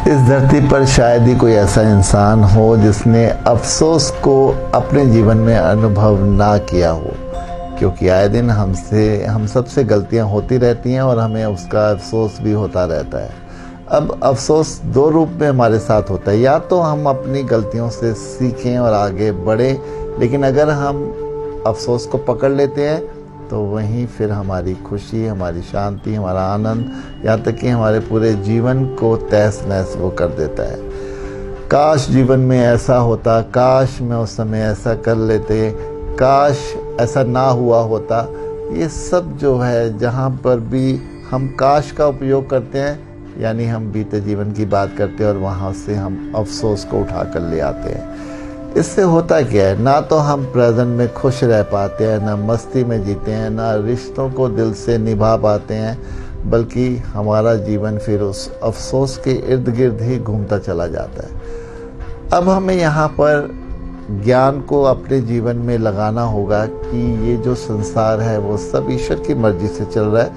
इस धरती पर शायद ही कोई ऐसा इंसान हो जिसने अफसोस को अपने जीवन में अनुभव ना किया हो, क्योंकि आए दिन हम सबसे गलतियां होती रहती हैं और हमें उसका अफसोस भी होता रहता है। अब अफसोस दो रूप में हमारे साथ होता है, या तो हम अपनी गलतियों से सीखें और आगे बढ़ें, लेकिन अगर हम अफसोस को पकड़ लेते हैं तो वहीं फिर हमारी खुशी, हमारी शांति, हमारा आनंद, यहाँ तक कि हमारे पूरे जीवन को तहस नहस वो कर देता है। काश जीवन में ऐसा होता, काश मैं उस समय ऐसा कर लेते, काश ऐसा ना हुआ होता। ये सब जो है, जहाँ पर भी हम काश का उपयोग करते हैं, यानी हम बीते जीवन की बात करते हैं और वहाँ से हम अफसोस को उठा कर ले आते हैं। इससे होता क्या है, ना तो हम प्रेजेंट में खुश रह पाते हैं, ना मस्ती में जीते हैं, ना रिश्तों को दिल से निभा पाते हैं, बल्कि हमारा जीवन फिर उस अफसोस के इर्द गिर्द ही घूमता चला जाता है। अब हमें यहाँ पर ज्ञान को अपने जीवन में लगाना होगा कि ये जो संसार है वो सब ईश्वर की मर्जी से चल रहा है।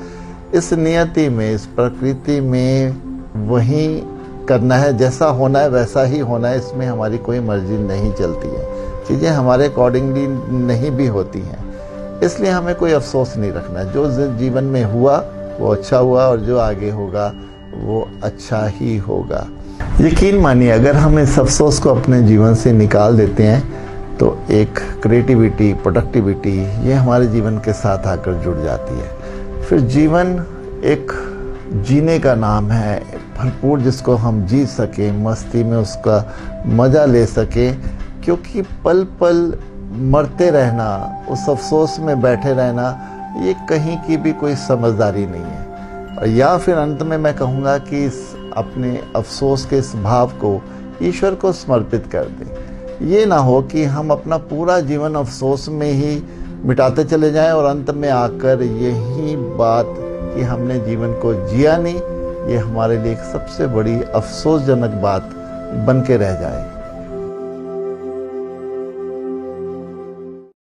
इस नियति में, इस प्रकृति में वही करना है, जैसा होना है वैसा ही होना है। इसमें हमारी कोई मर्जी नहीं चलती है, चीज़ें हमारे अकॉर्डिंगली नहीं भी होती हैं। इसलिए हमें कोई अफसोस नहीं रखना। जो जीवन में हुआ वो अच्छा हुआ और जो आगे होगा वो अच्छा ही होगा। यकीन मानिए, अगर हम इस अफसोस को अपने जीवन से निकाल देते हैं तो एक क्रिएटिविटी, प्रोडक्टिविटी ये हमारे जीवन के साथ आकर जुड़ जाती है। फिर जीवन एक जीने का नाम है, भरपूर, जिसको हम जी सके, मस्ती में उसका मज़ा ले सके, क्योंकि पल पल मरते रहना, उस अफसोस में बैठे रहना, ये कहीं की भी कोई समझदारी नहीं है। और या फिर अंत में मैं कहूँगा कि इस अपने अफसोस के इस भाव को ईश्वर को समर्पित कर दें। ये ना हो कि हम अपना पूरा जीवन अफसोस में ही मिटाते चले जाएं और अंत में आकर यही बात कि हमने जीवन को जिया नहीं, ये हमारे लिए एक सबसे बड़ी अफसोसजनक बात बन के रह जाए।